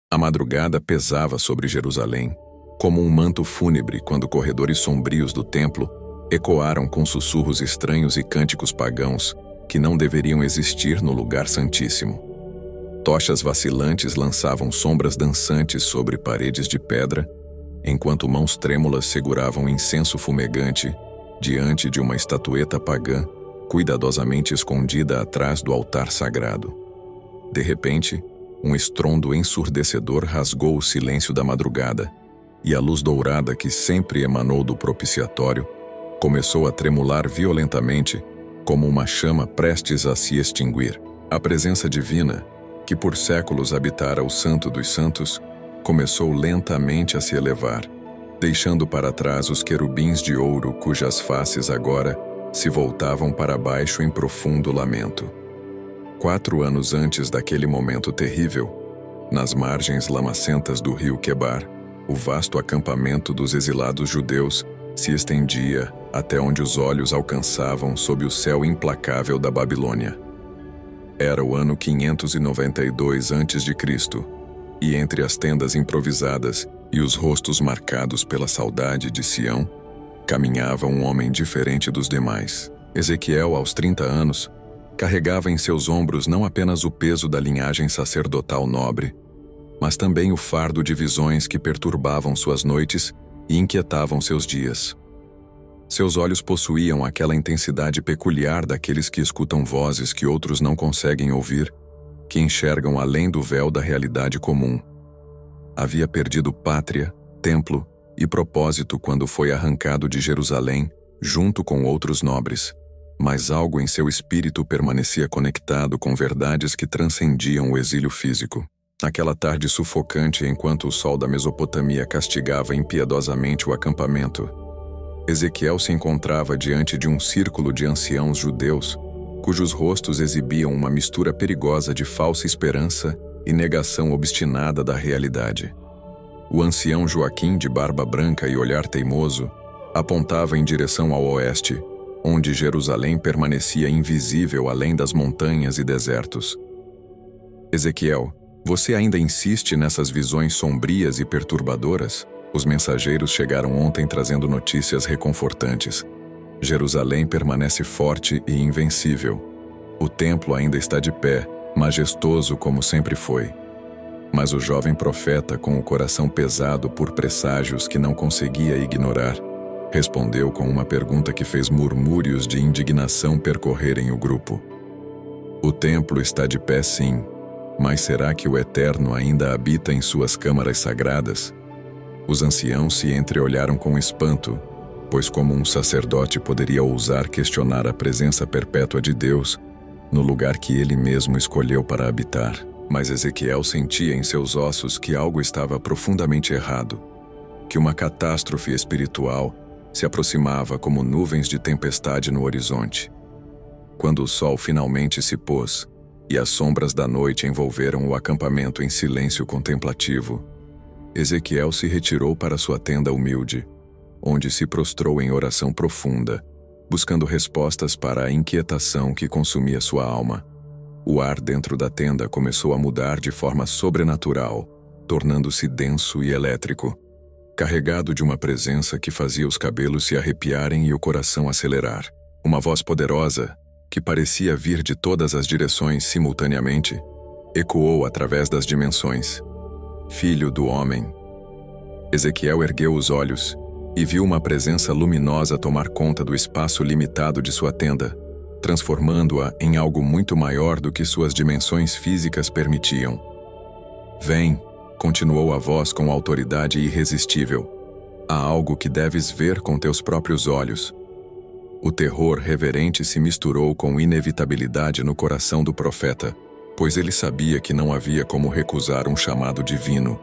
A madrugada pesava sobre Jerusalém, como um manto fúnebre quando corredores sombrios do templo ecoaram com sussurros estranhos e cânticos pagãos que não deveriam existir no lugar santíssimo. Tochas vacilantes lançavam sombras dançantes sobre paredes de pedra, enquanto mãos trêmulas seguravam incenso fumegante diante de uma estatueta pagã cuidadosamente escondida atrás do altar sagrado. De repente, um estrondo ensurdecedor rasgou o silêncio da madrugada, e a luz dourada que sempre emanou do propiciatório começou a tremular violentamente, como uma chama prestes a se extinguir. A presença divina, que por séculos habitara o Santo dos Santos, começou lentamente a se elevar, deixando para trás os querubins de ouro cujas faces agora se voltavam para baixo em profundo lamento. 4 anos antes daquele momento terrível, nas margens lamacentas do rio Quebar, o vasto acampamento dos exilados judeus se estendia até onde os olhos alcançavam sob o céu implacável da Babilônia. Era o ano 592 a.C., e entre as tendas improvisadas e os rostos marcados pela saudade de Sião, caminhava um homem diferente dos demais. Ezequiel, aos 30 anos, carregava em seus ombros não apenas o peso da linhagem sacerdotal nobre, mas também o fardo de visões que perturbavam suas noites e inquietavam seus dias. Seus olhos possuíam aquela intensidade peculiar daqueles que escutam vozes que outros não conseguem ouvir, que enxergam além do véu da realidade comum. Havia perdido pátria, templo e propósito quando foi arrancado de Jerusalém, junto com outros nobres, mas algo em seu espírito permanecia conectado com verdades que transcendiam o exílio físico. Naquela tarde sufocante, enquanto o sol da Mesopotâmia castigava impiedosamente o acampamento, Ezequiel se encontrava diante de um círculo de anciãos judeus, cujos rostos exibiam uma mistura perigosa de falsa esperança e negação obstinada da realidade. O ancião Joaquim, de barba branca e olhar teimoso, apontava em direção ao oeste, onde Jerusalém permanecia invisível além das montanhas e desertos. Ezequiel, você ainda insiste nessas visões sombrias e perturbadoras? Os mensageiros chegaram ontem trazendo notícias reconfortantes. Jerusalém permanece forte e invencível. O templo ainda está de pé, majestoso como sempre foi. Mas o jovem profeta, com o coração pesado por presságios que não conseguia ignorar, respondeu com uma pergunta que fez murmúrios de indignação percorrerem o grupo. O templo está de pé, sim, mas será que o Eterno ainda habita em suas câmaras sagradas? Os anciãos se entreolharam com espanto, pois como um sacerdote poderia ousar questionar a presença perpétua de Deus no lugar que ele mesmo escolheu para habitar? Mas Ezequiel sentia em seus ossos que algo estava profundamente errado, que uma catástrofe espiritual se aproximava como nuvens de tempestade no horizonte. Quando o sol finalmente se pôs e as sombras da noite envolveram o acampamento em silêncio contemplativo, Ezequiel se retirou para sua tenda humilde, onde se prostrou em oração profunda, buscando respostas para a inquietação que consumia sua alma. O ar dentro da tenda começou a mudar de forma sobrenatural, tornando-se denso e elétrico, carregado de uma presença que fazia os cabelos se arrepiarem e o coração acelerar. Uma voz poderosa, que parecia vir de todas as direções simultaneamente, ecoou através das dimensões. Filho do homem. Ezequiel ergueu os olhos e viu uma presença luminosa tomar conta do espaço limitado de sua tenda, transformando-a em algo muito maior do que suas dimensões físicas permitiam. Vem, continuou a voz com autoridade irresistível. Há algo que deves ver com teus próprios olhos. O terror reverente se misturou com inevitabilidade no coração do profeta, pois ele sabia que não havia como recusar um chamado divino,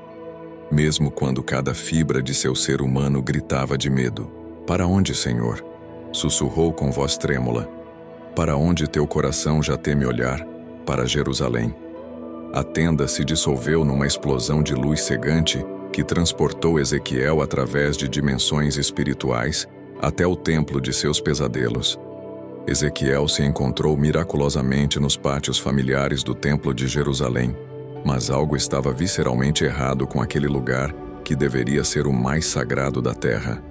mesmo quando cada fibra de seu ser humano gritava de medo. Para onde, Senhor? Sussurrou com voz trêmula. Para onde teu coração já teme olhar? Para Jerusalém. A tenda se dissolveu numa explosão de luz cegante que transportou Ezequiel através de dimensões espirituais até o templo de seus pesadelos. Ezequiel se encontrou miraculosamente nos pátios familiares do Templo de Jerusalém, Mas algo estava visceralmente errado com aquele lugar que deveria ser o mais sagrado da terra.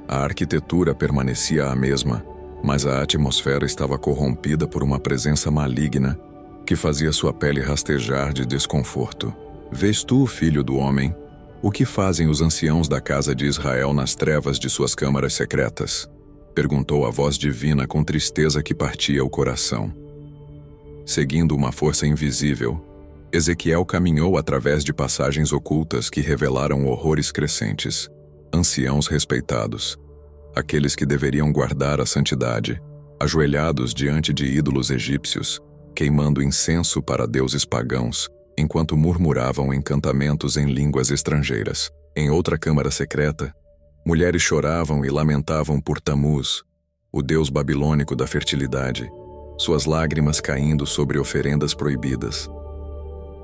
A arquitetura permanecia a mesma, mas a atmosfera estava corrompida por uma presença maligna que fazia sua pele rastejar de desconforto. Vês tu, filho do homem, o que fazem os anciãos da casa de Israel nas trevas de suas câmaras secretas? Perguntou a voz divina com tristeza que partia o coração. Seguindo uma força invisível, Ezequiel caminhou através de passagens ocultas que revelaram horrores crescentes. Anciãos respeitados, aqueles que deveriam guardar a santidade, ajoelhados diante de ídolos egípcios, queimando incenso para deuses pagãos, enquanto murmuravam encantamentos em línguas estrangeiras. Em outra câmara secreta, mulheres choravam e lamentavam por Tamuz, o deus babilônico da fertilidade, suas lágrimas caindo sobre oferendas proibidas.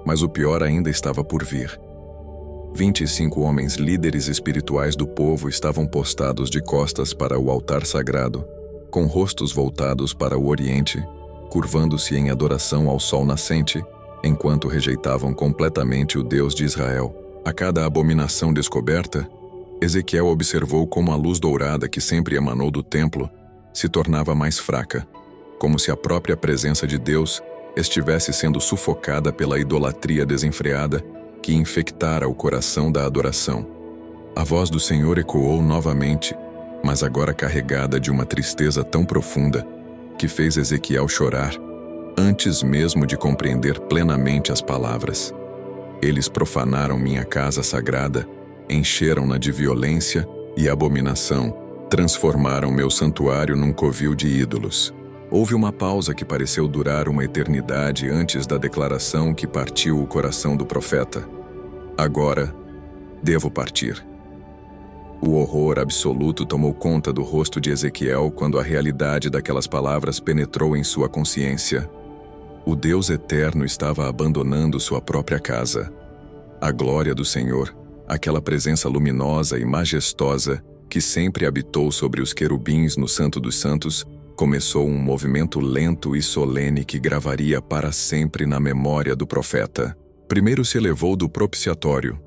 Mas o pior ainda estava por vir. 25 homens líderes espirituais do povo estavam postados de costas para o altar sagrado, com rostos voltados para o oriente, curvando-se em adoração ao sol nascente, enquanto rejeitavam completamente o Deus de Israel. A cada abominação descoberta, Ezequiel observou como a luz dourada que sempre emanou do templo se tornava mais fraca, como se a própria presença de Deus estivesse sendo sufocada pela idolatria desenfreada que infectara o coração da adoração. A voz do Senhor ecoou novamente, mas agora carregada de uma tristeza tão profunda que fez Ezequiel chorar, antes mesmo de compreender plenamente as palavras. Eles profanaram minha casa sagrada, encheram-na de violência e abominação, transformaram meu santuário num covil de ídolos. Houve uma pausa que pareceu durar uma eternidade antes da declaração que partiu o coração do profeta. Agora, devo partir. O horror absoluto tomou conta do rosto de Ezequiel quando a realidade daquelas palavras penetrou em sua consciência. O Deus eterno estava abandonando sua própria casa. A glória do Senhor, aquela presença luminosa e majestosa que sempre habitou sobre os querubins no Santo dos Santos, começou um movimento lento e solene que gravaria para sempre na memória do profeta. Primeiro se elevou do propiciatório,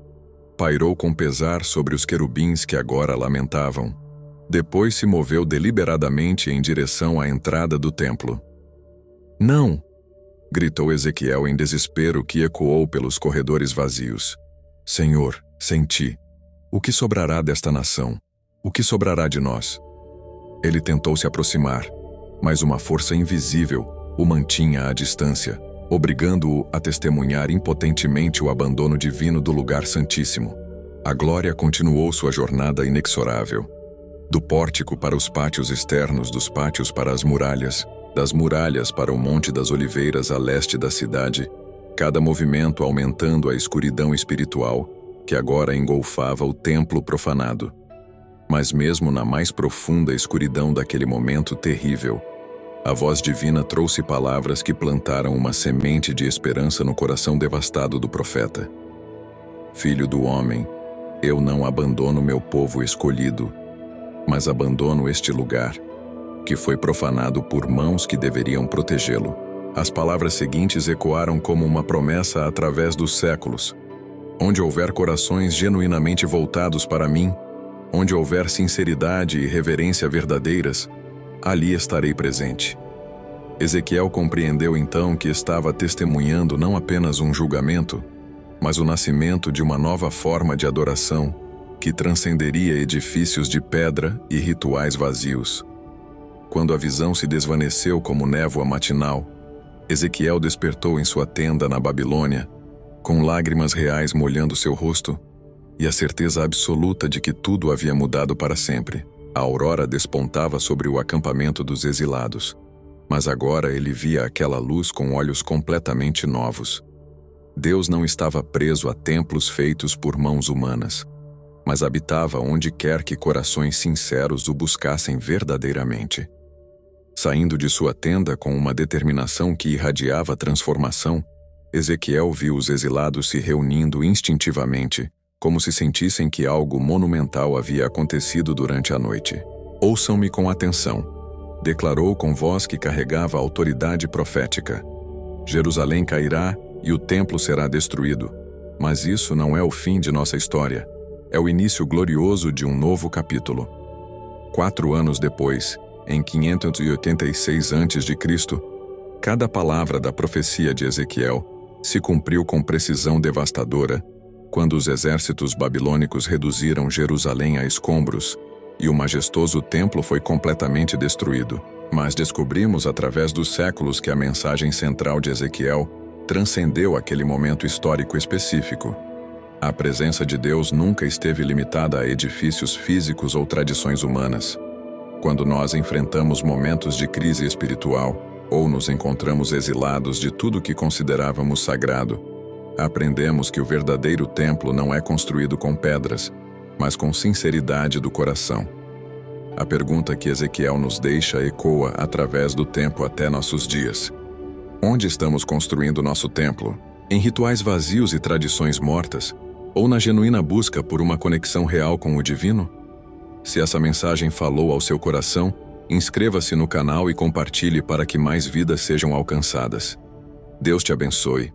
pairou com pesar sobre os querubins que agora lamentavam. Depois se moveu deliberadamente em direção à entrada do templo. "Não!" gritou Ezequiel em desespero que ecoou pelos corredores vazios. "Senhor, sem ti, o que sobrará desta nação? O que sobrará de nós?" Ele tentou se aproximar, mas uma força invisível o mantinha à distância, obrigando-o a testemunhar impotentemente o abandono divino do lugar santíssimo. A glória continuou sua jornada inexorável. Do pórtico para os pátios externos, dos pátios para as muralhas, das muralhas para o Monte das Oliveiras a leste da cidade, cada movimento aumentando a escuridão espiritual que agora engolfava o templo profanado. Mas mesmo na mais profunda escuridão daquele momento terrível, a voz divina trouxe palavras que plantaram uma semente de esperança no coração devastado do profeta. "Filho do homem, eu não abandono meu povo escolhido, mas abandono este lugar, que foi profanado por mãos que deveriam protegê-lo." As palavras seguintes ecoaram como uma promessa através dos séculos. "Onde houver corações genuinamente voltados para mim, onde houver sinceridade e reverência verdadeiras, ali estarei presente." Ezequiel compreendeu então que estava testemunhando não apenas um julgamento, mas o nascimento de uma nova forma de adoração que transcenderia edifícios de pedra e rituais vazios. Quando a visão se desvaneceu como névoa matinal, Ezequiel despertou em sua tenda na Babilônia, com lágrimas reais molhando seu rosto, e a certeza absoluta de que tudo havia mudado para sempre. A aurora despontava sobre o acampamento dos exilados, mas agora ele via aquela luz com olhos completamente novos. Deus não estava preso a templos feitos por mãos humanas, mas habitava onde quer que corações sinceros o buscassem verdadeiramente. Saindo de sua tenda com uma determinação que irradiava transformação, Ezequiel viu os exilados se reunindo instintivamente, como se sentissem que algo monumental havia acontecido durante a noite. "Ouçam-me com atenção", declarou com voz que carregava autoridade profética. "Jerusalém cairá e o templo será destruído. Mas isso não é o fim de nossa história. É o início glorioso de um novo capítulo. 4 anos depois, em 586 a.C., cada palavra da profecia de Ezequiel se cumpriu com precisão devastadora quando os exércitos babilônicos reduziram Jerusalém a escombros e o majestoso templo foi completamente destruído. Mas descobrimos através dos séculos que a mensagem central de Ezequiel transcendeu aquele momento histórico específico. A presença de Deus nunca esteve limitada a edifícios físicos ou tradições humanas. Quando nós enfrentamos momentos de crise espiritual ou nos encontramos exilados de tudo que considerávamos sagrado, aprendemos que o verdadeiro templo não é construído com pedras, mas com sinceridade do coração. A pergunta que Ezequiel nos deixa ecoa através do tempo até nossos dias. Onde estamos construindo nosso templo? Em rituais vazios e tradições mortas? Ou na genuína busca por uma conexão real com o divino? Se essa mensagem falou ao seu coração, inscreva-se no canal e compartilhe para que mais vidas sejam alcançadas. Deus te abençoe.